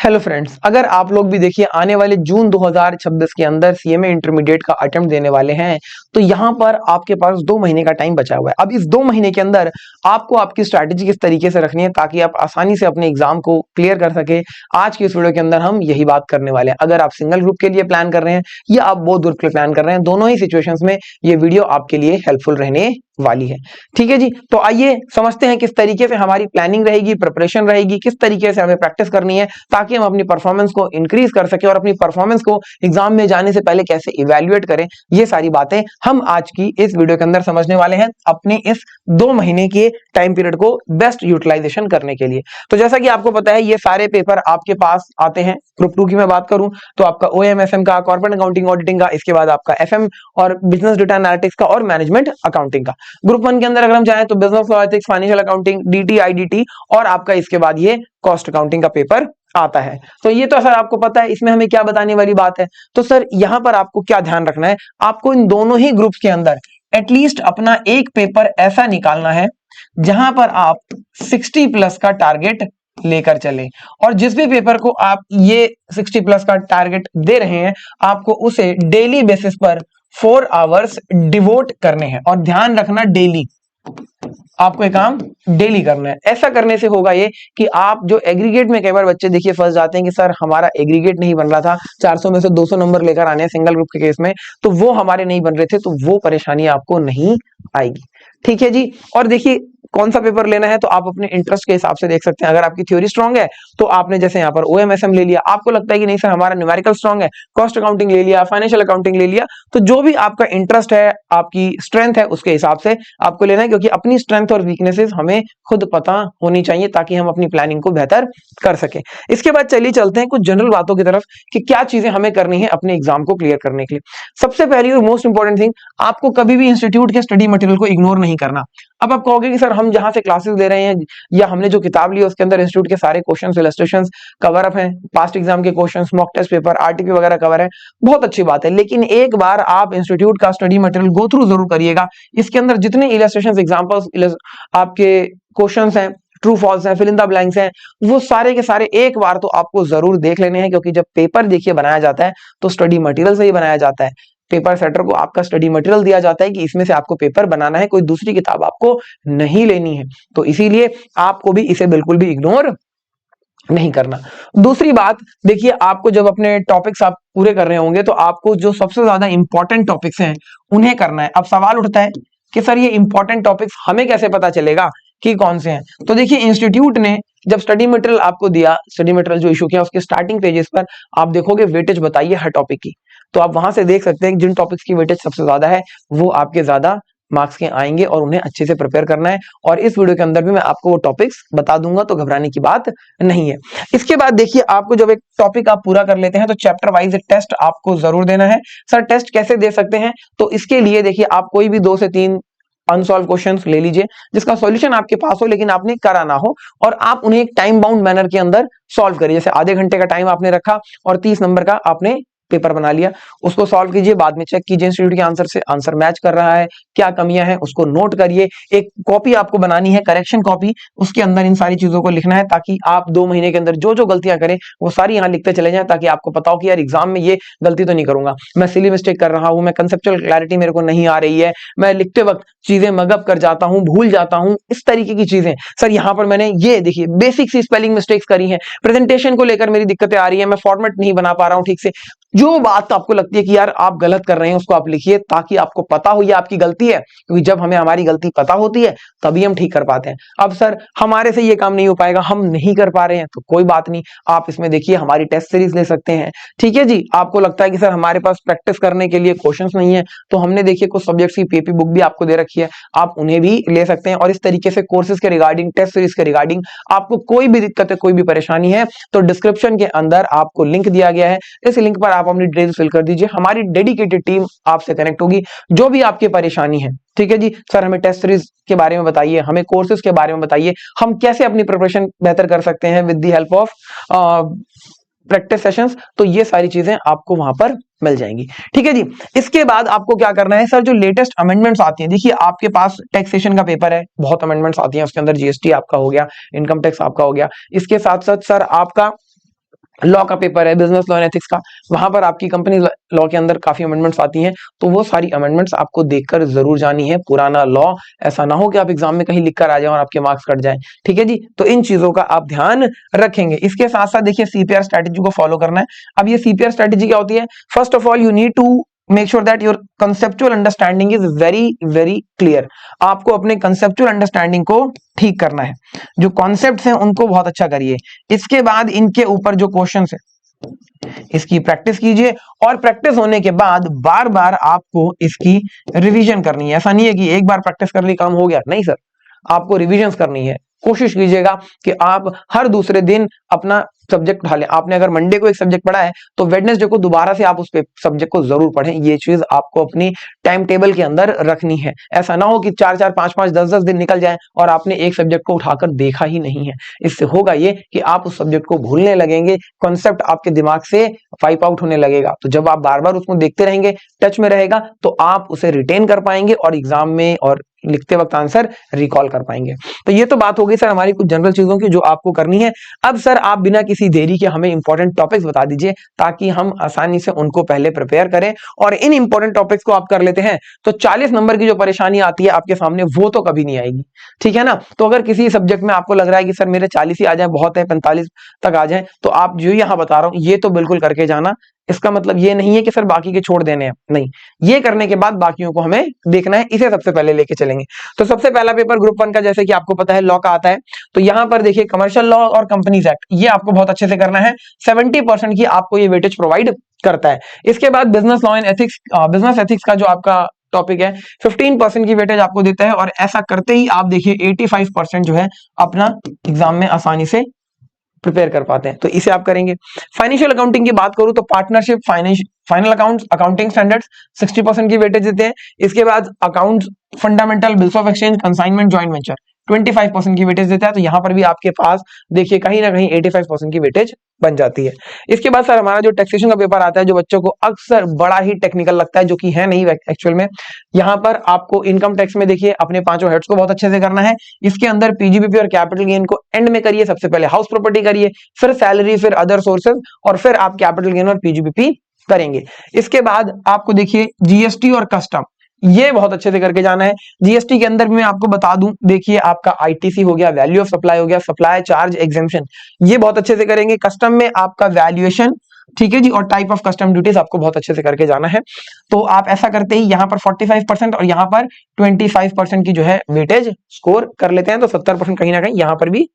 Hello friends, अगर आप लोग भी देखिए आने वाले जून 2026 के अंदर सीएमए इंटरमीडिएट का अटेम्प्ट देने वाले हैं, तो यहाँ पर आपके पास 2 महीने का टाइम बचा हुआ है। अब इस 2 महीने के अंदर आपको आपकी स्ट्रैटेजी किस तरीके से रखनी है ताकि आप आसानी से अपने एग्जाम को क्लियर कर सके। आज की इस वीडियो के अंदर हम यही बात करने वाले हैं। अगर आप सिंगल ग्रुप के लिए प्लान कर रहे हैं या आप बोथ ग्रुप के लिए प्लान कर रहे हैं, दोनों ही सिचुएशंस में ये वीडियो आपके लिए हेल्पफुल रहने वाली है। ठीक है जी, तो आइए समझते हैं किस तरीके से हमारी प्लानिंग रहेगी, प्रिपरेशन रहेगी, किस तरीके से हमें प्रैक्टिस करनी है ताकि हम अपनी परफॉर्मेंस को इंक्रीज कर सके और अपनी परफॉर्मेंस को एग्जाम में जाने से पहले कैसे इवैल्यूएट करें। ये सारी बातें हम आज की इस वीडियो के अंदर समझने वाले हैं अपने इस 2 महीने के टाइम पीरियड को बेस्ट यूटिलाइजेशन करने के लिए। तो जैसा कि आपको पता है, ये सारे पेपर आपके पास आते हैं। ग्रुप 2 की मैं बात करूं तो आपका ओएमएसएम का, कॉर्पोरेट अकाउंटिंग ऑडिटिंग का, इसके बाद आपका एफएम और बिजनेस डेटा एनालिटिक्स का और मैनेजमेंट अकाउंटिंग का। ग्रुप 1 के अंदर अगर हम जाएं तो business law ethics, financial accounting, DT, IDT और आपका इसके बाद ये कॉस्ट अकाउंटिंग का पेपर आता है। तो ये तो सर आपको पता है, इसमें हमें क्या बताने वाली बात है। तो सर यहां पर आपको क्या ध्यान रखना है, आपको इन दोनों ही ग्रुप्स के अंदर एटलीस्ट अपना एक पेपर ऐसा निकालना है जहां पर आप 60 प्लस का टारगेट लेकर चले। और जिस भी पेपर को आप ये 60 प्लस का टारगेट दे रहे हैं, आपको उसे डेली बेसिस पर 4 आवर्स डिवोट करने हैं। और ध्यान रखना, डेली आपको ये काम डेली करना है। ऐसा करने से होगा ये कि आप जो एग्रीगेट में कई बार बच्चे देखिए फंस जाते हैं कि सर हमारा एग्रीगेट नहीं बन रहा था, 400 में से 200 नंबर लेकर आने हैं सिंगल ग्रुप के केस में, तो वो हमारे नहीं बन रहे थे, तो वो परेशानी आपको नहीं आएगी। ठीक है जी। और देखिए कौन सा पेपर लेना है तो आप अपने इंटरेस्ट के हिसाब से देख सकते हैं। अगर आपकी थ्योरी स्ट्रांग है तो आपने जैसे यहाँ पर ओएमएसएम ले लिया, आपको लगता है कि नहीं सर हमारा न्यूमेरिकल स्ट्रांग है, कॉस्ट अकाउंटिंग ले लिया, फाइनेंशियल अकाउंटिंग ले लिया। तो जो भी आपका इंटरेस्ट है, आपकी स्ट्रेंथ है, उसके हिसाब से आपको लेना है, क्योंकि अपनी स्ट्रेंथ और वीकनेसेस हमें खुद पता होनी चाहिए ताकि हम अपनी प्लानिंग को बेहतर कर सके। इसके बाद चलिए चलते हैं कुछ जनरल बातों की तरफ कि क्या चीजें हमें करनी है अपने एग्जाम को क्लियर करने के लिए। सबसे पहली और मोस्ट इंपॉर्टेंट थिंग, आपको कभी भी इंस्टीट्यूट के स्टडी मटेरियल को इग्नोर नहीं करना। अब आप कहोगे कि सर हम जहां से क्लासेस ले रहे हैं या हमने जो किताब ली है उसके अंदर इंस्टीट्यूट के सारे क्वेश्चंस, इलस्ट्रेशंस कवर अप हैं, पास्ट एग्जाम के questions, mock test paper, RTP वगैरह कवर है। बहुत अच्छी बात है, लेकिन एक बार आप इंस्टीट्यूट का स्टडी मटेरियल गो थ्रू जरूर करिएगा। इसके अंदर जितने इलस्ट्रेशंस, एग्जांपल्स, आपके क्वेश्चंस हैं, ट्रू फॉल्स है, फिल इन द ब्लैंक्स हैं, वो सारे के सारे एक बार तो आपको जरूर देख लेने हैं। क्योंकि जब पेपर देखिए बनाया जाता है तो स्टडी मटेरियल से ही बनाया जाता है। पेपर सेटर को आपका स्टडी मटेरियल दिया जाता है कि इसमें से आपको पेपर बनाना है, कोई दूसरी किताब आपको नहीं लेनी है। तो इसीलिए आपको भी इसे बिल्कुल भी इग्नोर नहीं करना। दूसरी बात देखिए, आपको जब अपने टॉपिक्स आप पूरे कर रहे होंगे तो आपको जो सबसे ज्यादा इंपॉर्टेंट टॉपिक्स हैं उन्हें करना है। अब सवाल उठता है कि सर ये इंपॉर्टेंट टॉपिक्स हमें कैसे पता चलेगा कि कौन से हैं। तो देखिए इंस्टीट्यूट ने जब स्टडी मटेरियल आपको दिया, स्टडी मटेरियल जो इशू किया, उसके स्टार्टिंग पेजेस पर आप देखोगे वेटेज बताइए हर टॉपिक की। तो आप वहां से देख सकते हैं कि जिन टॉपिक्स की वेटेज सबसे ज्यादा है वो आपके ज्यादा मार्क्स के आएंगे और उन्हें अच्छे से प्रिपेयर करना है। और इस वीडियो के अंदर भी मैं आपको वो टॉपिक्स बता दूंगा, तो घबराने की बात नहीं है। इसके बाद देखिए, आपको जब एक टॉपिक आप पूरा कर लेते हैं तो चैप्टर वाइज एक टेस्ट आपको जरूर देना है। सर टेस्ट कैसे दे सकते हैं, तो इसके लिए देखिए आप कोई भी 2 से 3 अनसॉल्व क्वेश्चंस ले लीजिए जिसका सॉल्यूशन आपके पास हो लेकिन आपने करा ना हो, और आप उन्हें एक टाइम बाउंड मैनर के अंदर सॉल्व करिए। जैसे आधे घंटे का टाइम आपने रखा और 30 नंबर का आपने पेपर बना लिया, उसको सॉल्व कीजिए। बाद में चेक कीजिए इंस्टीट्यूट के आंसर से आंसर मैच कर रहा है, क्या कमियां हैं उसको नोट करिए। एक कॉपी आपको बनानी है, करेक्शन कॉपी, उसके अंदर इन सारी चीजों को लिखना है ताकि आप 2 महीने के अंदर जो जो गलतियां करें वो सारी यहाँ लिखते चले जाएं, ताकि आपको पता हो कि यार एग्जाम में ये गलती तो नहीं करूंगा, मैं सिली मिस्टेक कर रहा हूं, मैं कंसेप्चुअल क्लैरिटी मेरे को नहीं आ रही है, मैं लिखते वक्त चीजें मगअप कर जाता हूं, भूल जाता हूं, इस तरीके की चीजें। सर यहाँ पर मैंने ये देखिए बेसिक सी स्पेलिंग मिस्टेक्स करी हैं, प्रेजेंटेशन को लेकर मेरी दिक्कतें आ रही है, मैं फॉर्मेट नहीं बना पा रहा हूं ठीक से। जो बात आपको लगती है कि यार आप गलत कर रहे हैं उसको आप लिखिए ताकि आपको पता हो ये आपकी गलती है, क्योंकि जब हमें हमारी गलती पता होती है तभी हम ठीक कर पाते हैं। अब सर हमारे से ये काम नहीं हो पाएगा, हम नहीं कर पा रहे हैं, तो कोई बात नहीं, आप इसमें देखिए हमारी टेस्ट सीरीज ले सकते हैं। ठीक है जी। आपको लगता है कि सर हमारे पास प्रैक्टिस करने के लिए क्वेश्चंस नहीं है, तो हमने देखिए कुछ सब्जेक्ट्स की पीपी बुक भी आपको दे रखी है, आप उन्हें भी ले सकते हैं। और इस तरीके से कोर्सेज के रिगार्डिंग, टेस्ट सीरीज के रिगार्डिंग आपको कोई भी दिक्कत है, कोई भी परेशानी है, तो डिस्क्रिप्शन के अंदर आपको लिंक दिया गया है, इस लिंक पर आप अपनी डिटेल्स फिल कर दीजिए। हमारी डेडिकेटेड टीम आपसे कनेक्ट होगी जो भी आपकी परेशानी है। ठीक है जी। सर हमें टेस्ट सीरीज के बारे में बताइए, हमें कोर्सेज के बारे में बताइए, हम कैसे अपनी प्रिपरेशन बेहतर कर सकते हैं with the help of practice sessions, तो ये सारी चीजें आपको वहां पर मिल जाएंगी। ठीक है जी। इसके बाद आपको क्या करना है, सर जो लेटेस्ट अमेंडमेंट्स आती हैं, देखिए आपके पास टैक्सेशन का पेपर है, बहुत अमेंडमेंट्स आती हैं, उसके अंदर जीएसटी आपका हो गया, इनकम टैक्स आपका हो गया, इसके साथ साथ सर आपका लॉ का पेपर है, बिजनेस लॉ एंड एथिक्स का, वहां पर आपकी कंपनी लॉ के अंदर काफी अमेंडमेंट्स आती हैं, तो वो सारी अमेंडमेंट्स आपको देखकर जरूर जानी है। पुराना लॉ, ऐसा ना हो कि आप एग्जाम में कहीं लिख कर आ जाए और आपके मार्क्स कट जाए। ठीक है जी, तो इन चीजों का आप ध्यान रखेंगे। इसके साथ साथ देखिए सीपीआर स्ट्रेटेजी को फॉलो करना है। अब ये सीपीआर स्ट्रेटेजी क्या होती है? First of all you need to make sure that your conceptual understanding is very very clear. आपको अपने कंसेप्चुअल अंडरस्टैंडिंग को ठीक करना है, जो कॉन्सेप्ट्स हैं उनको बहुत अच्छा करिए। इसके बाद इनके ऊपर जो क्वेश्चंस है इसकी प्रैक्टिस कीजिए, और प्रैक्टिस होने के बाद बार बार आपको इसकी रिवीजन करनी है। ऐसा नहीं है कि एक बार प्रैक्टिस कर ली काम हो गया, नहीं सर, आपको रिवीजन करनी है। कोशिश कीजिएगा कि आप हर दूसरे दिन अपना सब्जेक्ट उठा लें। आपने अगर मंडे को एक सब्जेक्ट पढ़ा है तो वेडनेसडे को दोबारा से आप उस सब्जेक्ट को जरूर पढ़ें। ये चीज आपको अपनी टाइम टेबल के अंदर रखनी है। ऐसा ना हो कि 4-4, 5-5, 10-10 दिन निकल जाए और आपने एक सब्जेक्ट को उठाकर देखा ही नहीं है। इससे होगा ये कि आप उस सब्जेक्ट को भूलने लगेंगे, कॉन्सेप्ट आपके दिमाग से वाइप आउट होने लगेगा। तो जब आप बार बार उसको देखते रहेंगे, टच में रहेगा, तो आप उसे रिटेन कर पाएंगे और एग्जाम में और लिखते वक्त आंसर रिकॉल कर पाएंगे। तो ये तो बात हो गई सर हमारी कुछ जनरल चीजों की जो आपको करनी है। अब सर आप बिना किसी देरी के हमें इंपॉर्टेंट टॉपिक्स बता दीजिए, ताकि हम आसानी से उनको पहले प्रिपेयर करें और इन इंपॉर्टेंट टॉपिक्स को आप कर लेते हैं तो 40 नंबर की जो परेशानी आती है आपके सामने, वो तो कभी नहीं आएगी। ठीक है ना? तो अगर किसी सब्जेक्ट में आपको लग रहा है कि सर मेरे 40 ही आ जाए, बहुत है 45 तक आ जाए, तो आप जो यहां बता रहा हूं ये तो बिल्कुल करके जाना। इसका मतलब ये नहीं है कि सर बाकी के छोड़ देने हैं, नहीं, ये करने के बाद बाकियों को हमें देखना है, इसे सबसे पहले लेके चलेंगे। तो सबसे पहला पेपर ग्रुप 1 का, जैसे कि आपको पता है, लॉ का आता है। तो यहां पर देखिए कमर्शियल लॉ और कंपनीज एक्ट, ये आपको बहुत अच्छे से करना है। 70% की आपको ये वेटेज प्रोवाइड करता है। इसके बाद business law and ethics, business ethics का जो आपका टॉपिक है, 15% की वेटेज आपको देता है, और ऐसा करते ही आप देखिए 85% जो है अपना एग्जाम में आसानी से प्रिपेयर कर पाते हैं। तो इसे आप करेंगे। फाइनेंशियल अकाउंटिंग की बात करूं तो partnership, final accounts, accounting standards 60% की वेटेज देते हैं। इसके बाद accounts fundamental, bills of exchange, consignment, joint venture 25% की वेटेज देता है। तो यहां पर भी आपके पास देखिए कहीं ना कहीं 85% की वेटेज बन जाती है। इसके बाद सर हमारा जो टैक्सेशन का पेपर आता है, जो बच्चों को अक्सर बड़ा ही टेक्निकल लगता है, जो कि है नहीं एक्चुअल में। यहां पर आपको इनकम टैक्स में देखिए अपने पांचों हेड्स को बहुत अच्छे से करना है। इसके अंदर पीजीबीपी और कैपिटल गेन को एंड में करिए। सबसे पहले हाउस प्रॉपर्टी करिए, फिर सैलरी, फिर अदर सोर्सेज, और फिर आप कैपिटल गेन और पीजीबीपी करेंगे। इसके बाद आपको देखिए जीएसटी और कस्टम, ये बहुत अच्छे से करके जाना है। जीएसटी के अंदर भी मैं आपको बता दूं, देखिए आपका आईटीसी हो गया, वैल्यू ऑफ सप्लाई हो गया, सप्लाई चार्ज एग्जेम्पशन, ये बहुत अच्छे से करेंगे। कस्टम में आपका वैल्यूएशन, ठीक है जी, और टाइप ऑफ कस्टम ड्यूटीज आपको बहुत अच्छे से करके जाना है। तो आप ऐसा करते ही यहाँ पर 45% और यहाँ पर 25% की जो है वेटेज स्कोर कर लेते हैं, तो 70% कहीं ना कहीं यहाँ पर भी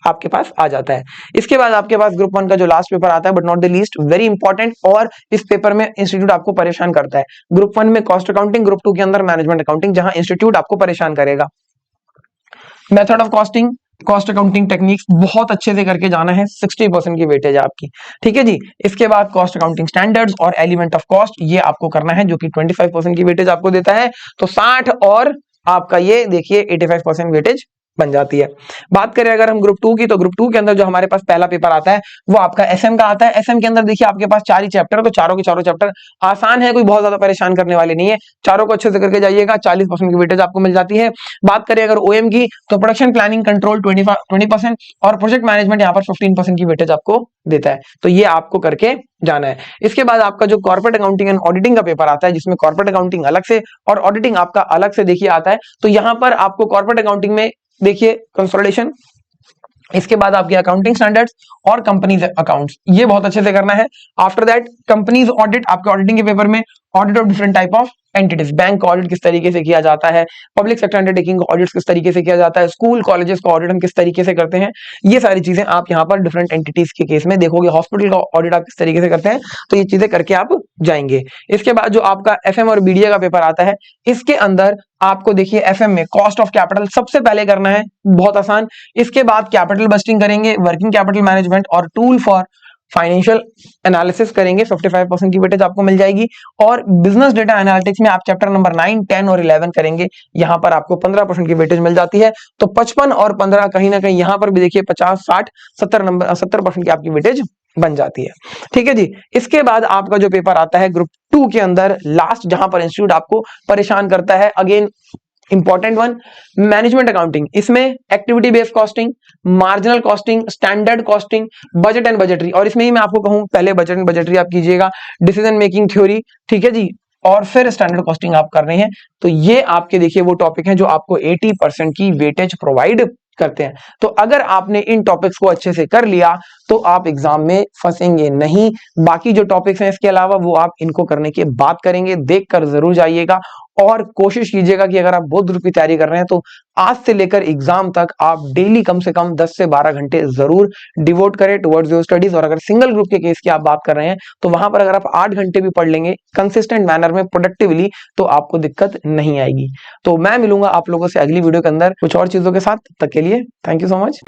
आपके पास आ जाता है। इसके बाद आपके पास ग्रुप 1 का जो लास्ट पेपर आता है, but not the least, very important, और इस पेपर में इंस्टीट्यूट आपको परेशान करता है। ग्रुप 1 में कॉस्ट अकाउंटिंग, ग्रुप 2 के अंदर मैनेजमेंट अकाउंटिंग, जहां इंस्टीट्यूट आपको परेशान करेगा। Method of costing, cost accounting techniques बहुत अच्छे से करके जाना है, 60% की वेटेज है आपकी। ठीक है जी। इसके बाद कॉस्ट अकाउंटिंग स्टैंडर्ड्स और एलिमेंट ऑफ कॉस्ट, ये आपको करना है, जो कि 25% की वेटेज आपको देता है। तो 60 और आपका ये देखिए 85% वेटेज बन जाती है। बात करें अगर हम ग्रुप 2 की, तो ग्रुप 2 के अंदर जो हमारे पास पहला पेपर आता है वो आपका एसएम का आता है। एसएम के अंदर देखिए आपके पास 4 ही चैप्टर है, तो चारों के चारों चैप्टर आसान है, कोई बहुत ज्यादा परेशान करने वाले नहीं है। चारों को अच्छे से करके जाइएगा, 40% की वेटेज आपको मिल जाती है। बात करें अगर ओएम की, तो प्रोडक्शन प्लानिंग कंट्रोल 20% और प्रोजेक्ट मैनेजमेंट यहाँ पर 15% की वेटेज आपको देता है। तो ये आपको करके जाना है। इसके बाद आपका जो कॉर्पोरेट अकाउंटिंग एंड ऑडिटिंग का पेपर आता है, जिसमें कॉर्पोरेट अकाउंटिंग अलग से और ऑडिटिंग आपका अलग से देखिए आता है। तो यहाँ पर आपको कॉर्पोरेट अकाउंटिंग में देखिए कंसोलिडेशन, इसके बाद आपके अकाउंटिंग स्टैंडर्ड्स और कंपनीज अकाउंट्स, ये बहुत अच्छे से करना है। आफ्टर दैट कंपनीज ऑडिट, आपके ऑडिटिंग के पेपर में audit of different type of entities, bank का ऑडिट किस तरीके से किया जाता है, पब्लिक सेक्टर अंडरटेकिंग का ऑडिट किस तरीके से किया जाता है, स्कूल कॉलेजेस का ऑडिट हम किस तरीके से करते हैं, ये सारी चीजें आप यहाँ पर डिफरेंट एंटिटीज के केस में देखोगे। हॉस्पिटल का ऑडिट आप किस तरीके से करते हैं, तो ये चीजें करके आप जाएंगे। इसके बाद जो आपका एफएम और बीडीए का पेपर आता है, इसके अंदर आपको देखिए एफएम में कॉस्ट ऑफ कैपिटल सबसे पहले करना है, बहुत आसान। इसके बाद कैपिटल बस्टिंग करेंगे, वर्किंग कैपिटल मैनेजमेंट और टूल फॉर फाइनेंशियल एनालिसिस करेंगे, 55% की वेटेज आपको मिल जाएगी। और बिजनेस डेटा एनालिटिक्स में आप चैप्टर नंबर 9, 10 और 11 करेंगे, यहां पर आपको 15% की वेटेज मिल जाती है। तो 55 और 15 कहीं ना कहीं यहां पर भी देखिए 50, 60, 70% की आपकी वेटेज बन जाती है। ठीक है जी। इसके बाद आपका जो पेपर आता है ग्रुप 2 के अंदर लास्ट, जहां पर इंस्टीट्यूट आपको परेशान करता है, again important one, management accounting. इसमें activity based costing, marginal costing, standard costing, budget and budgetary. और इसमें ही मैं आपको कहूं पहले बजट एंड बजटरी आप कीजिएगा, डिसीजन मेकिंग थ्योरी, ठीक है जी, और फिर स्टैंडर्ड कॉस्टिंग आप कर रहे हैं। तो ये आपके देखिए वो टॉपिक हैं जो आपको 80% की वेटेज प्रोवाइड करते हैं। तो अगर आपने इन टॉपिक्स को अच्छे से कर लिया तो आप एग्जाम में फंसेंगे नहीं। बाकी जो टॉपिक्स हैं इसके अलावा वो आप इनको करने की बात करेंगे, देखकर जरूर जाइएगा और कोशिश कीजिएगा कि अगर आप बोर्ड ग्रुप की तैयारी कर रहे हैं तो आज से लेकर एग्जाम तक आप डेली कम से कम 10 से 12 घंटे जरूर डिवोट करें टुवर्ड्स योर स्टडीज। और अगर सिंगल ग्रुप के केस की आप बात कर रहे हैं तो वहां पर अगर आप 8 घंटे भी पढ़ लेंगे कंसिस्टेंट मैनर में प्रोडक्टिवली तो आपको दिक्कत नहीं आएगी। तो मैं मिलूंगा आप लोगों से अगली वीडियो के अंदर कुछ और चीजों के साथ। तब तक के लिए थैंक यू सो मच।